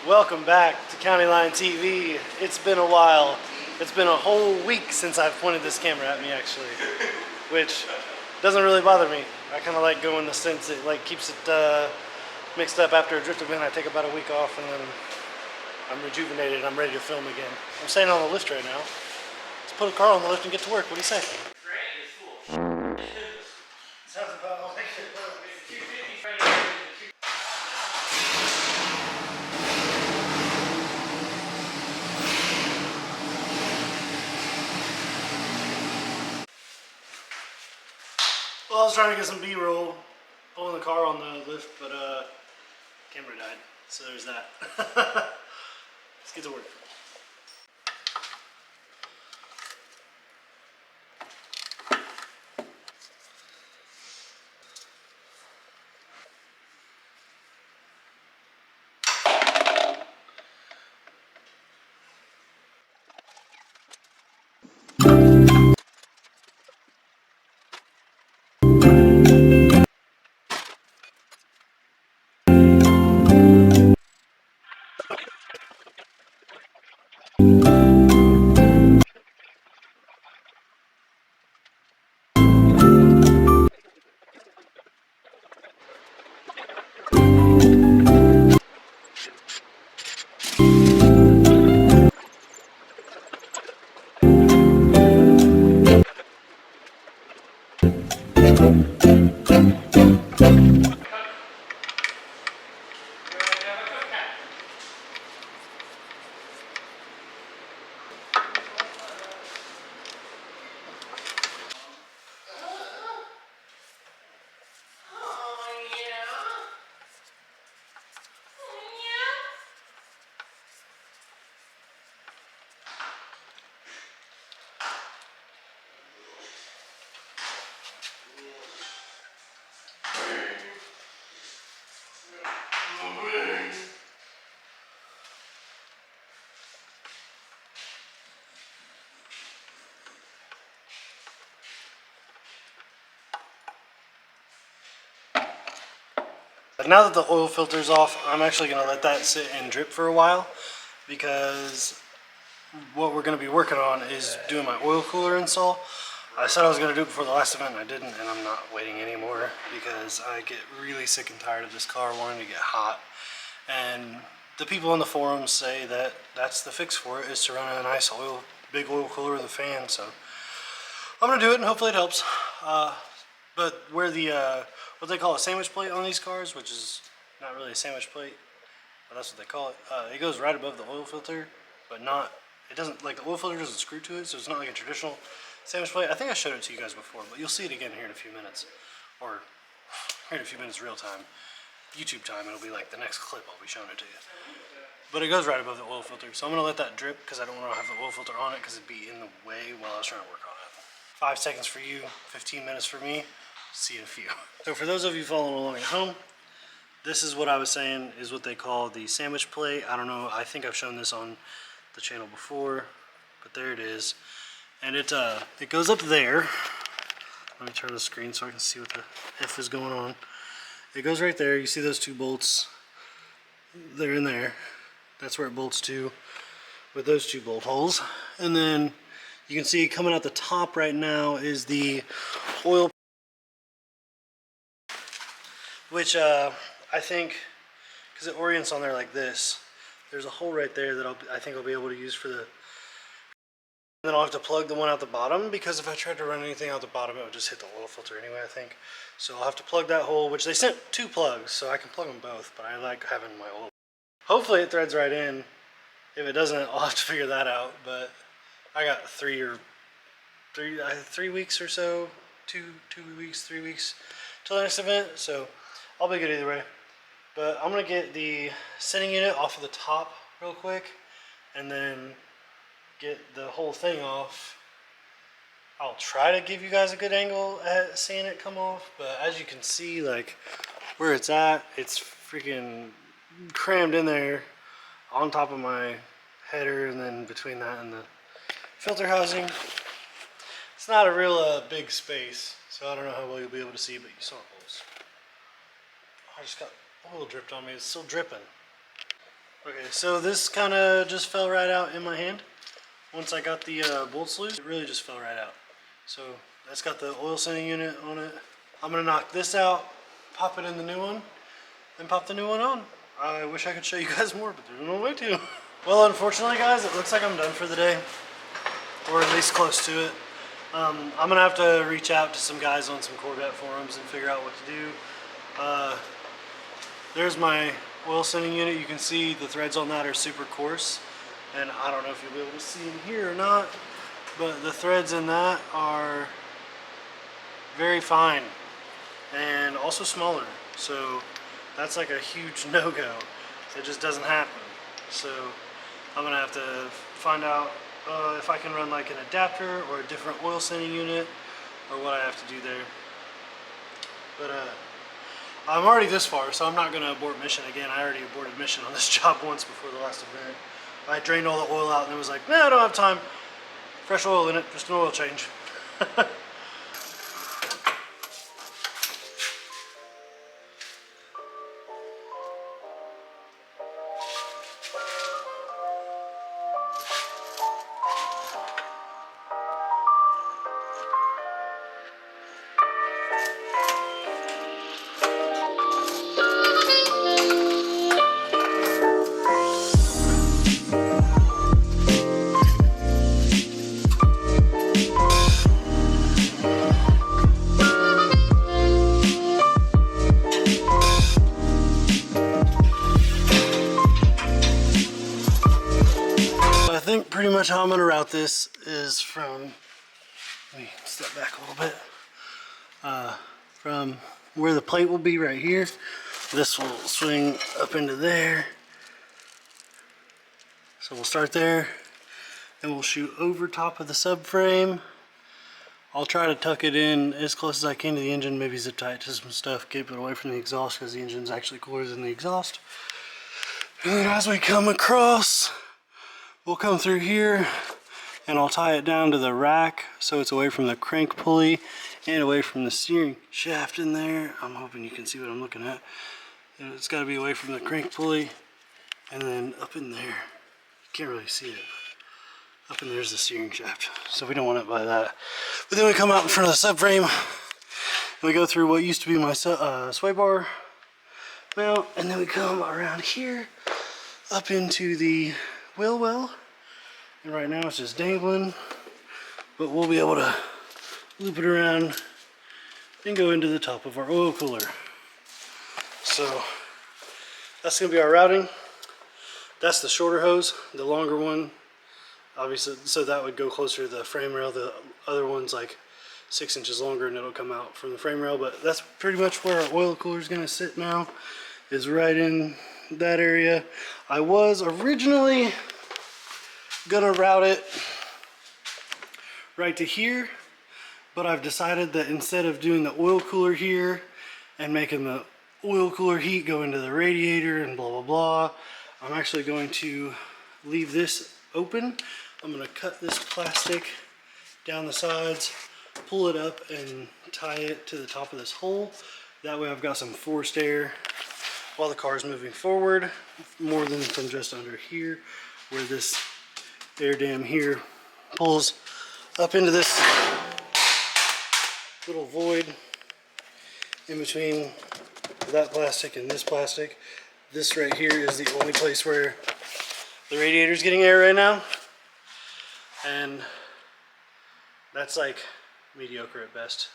Welcome back to CountyLine TV. It's been a while. It's been a whole week since I've pointed this camera at me actually, which doesn't really bother me. I kind of like going the sense it like keeps it mixed up after a drift event. I take about a week off and then I'm rejuvenated and I'm ready to film again. I'm staying on the lift right now. Let's put a car on the lift and get to work. What do you say? Sounds about all like it. Well, I was trying to get some B-roll, pulling the car on the lift, but camera died, so there's that. Let's get to work. Now that the oil filter's off, I'm actually going to let that sit and drip for a while because what we're going to be working on is doing my oil cooler install. I said I was going to do it before the last event and I didn't, and I'm not waiting anymore because I get really sick and tired of this car wanting to get hot. And the people in the forums say that that's the fix for it, is to run a nice big oil cooler with a fan. So I'm going to do it and hopefully it helps. But where the what they call a sandwich plate on these cars, which is not really a sandwich plate, but that's what they call it. It goes right above the oil filter, but not. It doesn't, like, the oil filter doesn't screw to it, so it's not like a traditional sandwich plate. I think I showed it to you guys before, but you'll see it again here in a few minutes, or here in a few minutes real time, YouTube time. It'll be like the next clip I'll be showing it to you. But it goes right above the oil filter, so I'm gonna let that drip because I don't want to have the oil filter on it because it'd be in the way while I was trying to work on it. 5 seconds for you, 15 minutes for me. See you in a few. So for those of you following along at home, this is what I was saying is what they call the sandwich plate. I don't know, I think I've shown this on the channel before, but there it is. And it goes up there. Let me turn the screen so I can see what the F is going on. It goes right there. You see those two bolts? They're in there. That's where it bolts to with those two bolt holes. And then you can see coming out the top right now is the oil, which I think, because it orients on there like this, there's a hole right there that I think I'll be able to use for the, and then I'll have to plug the one out the bottom, because if I tried to run anything out the bottom it would just hit the oil filter anyway, I think. So I'll have to plug that hole, which they sent 2 plugs, so I can plug them both, but I like having my oil. Hopefully it threads right in. If it doesn't, I'll have to figure that out, but I got 3 weeks or so, 3 weeks till the next event, so I'll be good either way. But I'm gonna get the sending unit off of the top real quick and then get the whole thing off. I'll try to give you guys a good angle at seeing it come off, but as you can see, like where it's at, it's freaking crammed in there on top of my header, and then between that and the filter housing. It's not a real big space, so I don't know how well you'll be able to see, but you saw holes. I just got oil dripped on me. It's still dripping. Okay, so this kind of just fell right out in my hand. Once I got the bolts loose, it really just fell right out. So that's got the oil sending unit on it. I'm gonna knock this out, pop it in the new one, then pop the new one on. I wish I could show you guys more, but there's no way to. Well, unfortunately guys, it looks like I'm done for the day, or at least close to it. I'm gonna have to reach out to some guys on some Corvette forums and figure out what to do. There's my oil sending unit. You can see the threads on that are super coarse, and I don't know if you'll be able to see in here or not, but the threads in that are very fine and also smaller, so that's like a huge no-go. It just doesn't happen. So I'm gonna have to find out if I can run like an adapter or a different oil sending unit, or what I have to do there. But I'm already this far, so I'm not going to abort mission again. I already aborted mission on this job once before the last event. I drained all the oil out and it was like, nah, I don't have time. Fresh oil in it, just an oil change. I think pretty much how I'm going to route this is from, let me step back a little bit, from where the plate will be right here. This will swing up into there. So we'll start there, and we'll shoot over top of the subframe. I'll try to tuck it in as close as I can to the engine, maybe zip tie it to some stuff, keep it away from the exhaust because the engine's actually cooler than the exhaust. And then as we come across, we'll come through here and I'll tie it down to the rack so it's away from the crank pulley and away from the steering shaft in there. I'm hoping you can see what I'm looking at. And it's got to be away from the crank pulley, and then up in there, you can't really see it. Up in there's the steering shaft, so we don't want it by that. But then we come out in front of the subframe and we go through what used to be my sway bar mount, and then we come around here up into the wheel well, and right now it's just dangling, but we'll be able to loop it around and go into the top of our oil cooler. So that's going to be our routing. That's the shorter hose. The longer one, obviously, so that would go closer to the frame rail. The other one's like 6 inches longer and it'll come out from the frame rail, but that's pretty much where our oil cooler is going to sit now, is right in that area. I was originally gonna route it right to here, but I've decided that instead of doing the oil cooler here and making the oil cooler heat go into the radiator and blah blah blah, I'm actually going to leave this open. I'm gonna cut this plastic down the sides, pull it up and tie it to the top of this hole. That way I've got some forced air while the car is moving forward, more than from just under here, where this air dam here pulls up into this little void in between that plastic and this plastic. This right here is the only place where the radiator is getting air right now, and that's like mediocre at best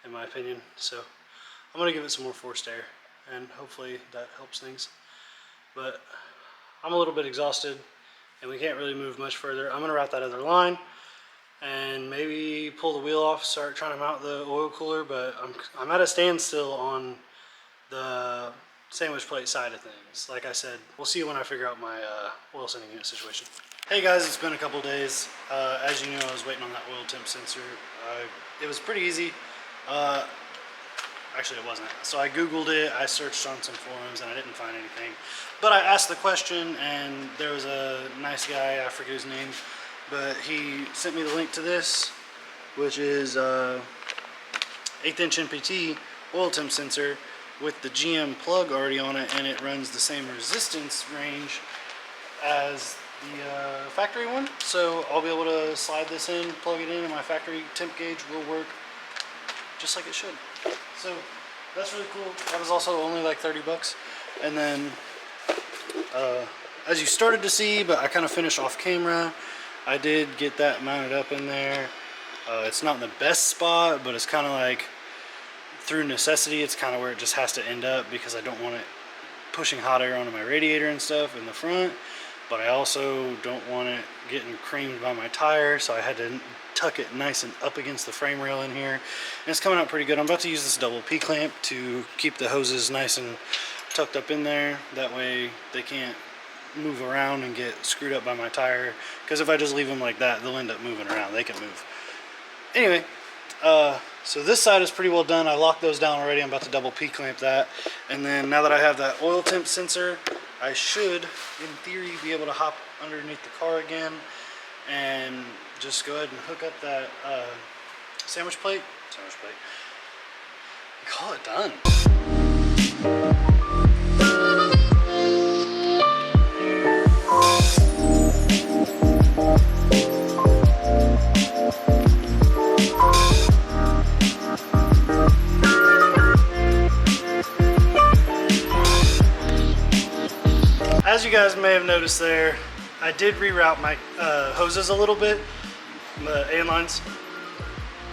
in my opinion. So I'm gonna give it some more forced air, and hopefully that helps things. But I'm a little bit exhausted and we can't really move much further. I'm gonna route that other line and maybe pull the wheel off, start trying to mount the oil cooler, but I'm at a standstill on the sandwich plate side of things. Like I said, we'll see when I figure out my oil sending unit situation. Hey guys, it's been a couple days. As you know, I was waiting on that oil temp sensor. It was pretty easy. Actually, it wasn't. So I Googled it, I searched on some forums, and I didn't find anything. But I asked the question, and there was a nice guy, I forget his name, but he sent me the link to this, which is 1/8 inch NPT oil temp sensor with the GM plug already on it, and it runs the same resistance range as the factory one. So I'll be able to slide this in, plug it in, and my factory temp gauge will work just like it should. So that's really cool. That was also only like 30 bucks. And then as you started to see, but I kind of finished off camera, I did get that mounted up in there. It's not in the best spot, but it's kind of like through necessity, it's kind of where it just has to end up because I don't want it pushing hot air onto my radiator and stuff in the front, but I also don't want it getting creamed by my tire, so I had to tuck it nice and up against the frame rail in here, and it's coming out pretty good. I'm about to use this double P-clamp to keep the hoses nice and tucked up in there. That way they can't move around and get screwed up by my tire, because if I just leave them like that, they'll end up moving around. They can move. Anyway, so this side is pretty well done. I locked those down already. I'm about to double P-clamp that. And then now that I have that oil temp sensor, I should, in theory, be able to hop underneath the car again and just go ahead and hook up that sandwich plate. And call it done. As you guys may have noticed there, I did reroute my hoses a little bit, the AN lines.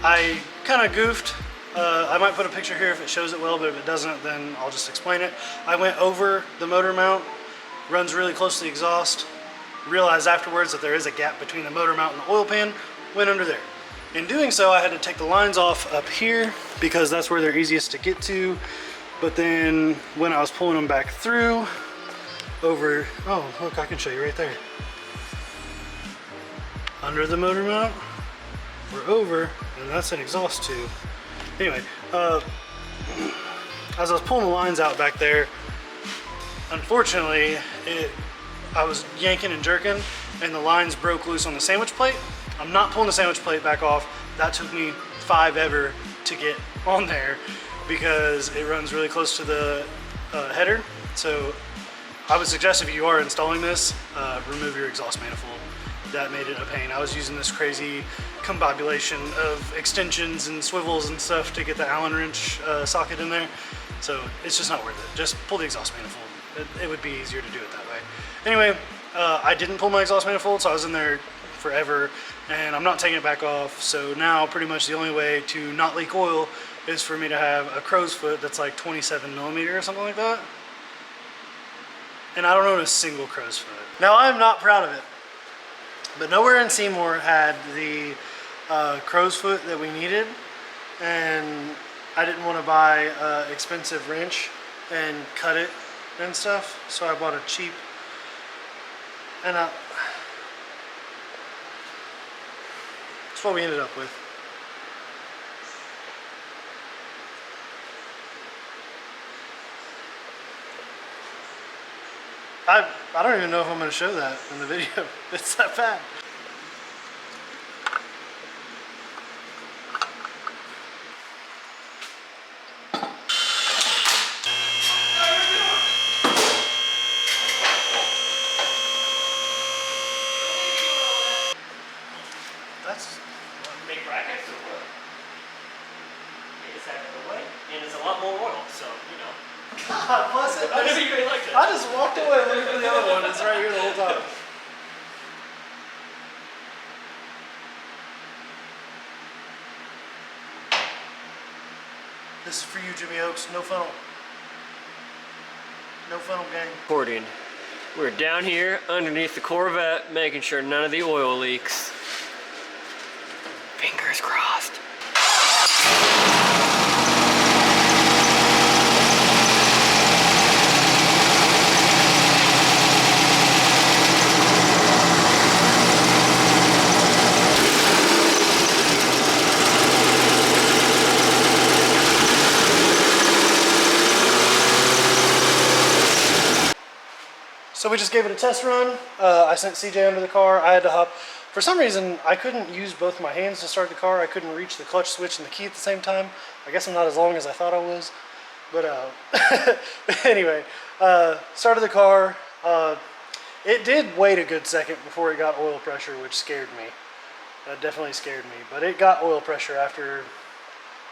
I kind of goofed. I might put a picture here if it shows it well, but if it doesn't, then I'll just explain it. I went over the motor mount, runs really close to the exhaust, realized afterwards that there is a gap between the motor mount and the oil pan, went under there. In doing so, I had to take the lines off up here because that's where they're easiest to get to, but then when I was pulling them back through, over, oh look, I can show you right there. Under the motor mount, we're over, and that's an exhaust tube. Anyway, as I was pulling the lines out back there, unfortunately, I was yanking and jerking, and the lines broke loose on the sandwich plate. I'm not pulling the sandwich plate back off. That took me 5 ever to get on there because it runs really close to the header. So I would suggest if you are installing this, remove your exhaust manifold. That made it a pain. I was using this crazy combobulation of extensions and swivels and stuff to get the Allen wrench socket in there. So it's just not worth it. Just pull the exhaust manifold. It would be easier to do it that way. Anyway, I didn't pull my exhaust manifold, so I was in there forever, and I'm not taking it back off. So now pretty much the only way to not leak oil is for me to have a crow's foot that's like 27 millimeter or something like that. And I don't own a single crow's foot. Now I'm not proud of it, but nowhere in Seymour had the crow's foot that we needed, and I didn't want to buy an expensive wrench and cut it and stuff, so I bought a cheap, and that's what we ended up with. I don't even know if I'm going to show that in the video. It's that bad. That's big brackets or what? It's out of the way, and it's a lot more oil, so you know. plus I just walked away looking for the other one. It's right here the whole time. This is for you, Jimmy Oaks. No funnel. No funnel, gang. Recording. We're down here underneath the Corvette, making sure none of the oil leaks. Fingers crossed. So we just gave it a test run. I sent CJ under the car. I had to hop. For some reason, I couldn't use both my hands to start the car. I couldn't reach the clutch switch and the key at the same time. I guess I'm not as long as I thought I was. But anyway, started the car. It did wait a good second before it got oil pressure, which scared me. That definitely scared me. But it got oil pressure after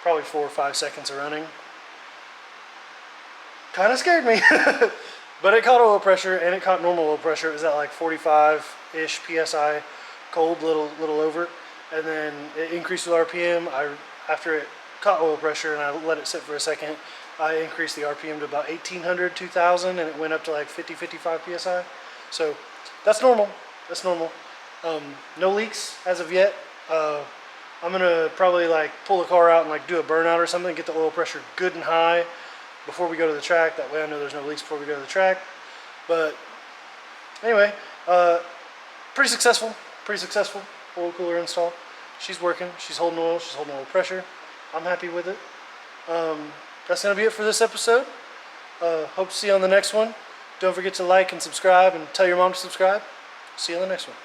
probably 4 or 5 seconds of running. Kind of scared me. But it caught oil pressure, and it caught normal oil pressure. It was at like 45-ish PSI, cold, little over. And then it increased with RPM. After it caught oil pressure and I let it sit for a second, I increased the RPM to about 1800, 2000, and it went up to like 50, 55 PSI. So that's normal. That's normal. No leaks as of yet. I'm gonna probably like pull the car out and like do a burnout or something, get the oil pressure good and high before we go to the track. That way I know there's no leaks before we go to the track. But anyway, pretty successful oil cooler install. She's working, she's holding oil pressure. I'm happy with it. That's gonna be it for this episode. Hope to see you on the next one. Don't forget to like and subscribe and tell your mom to subscribe. See you on the next one.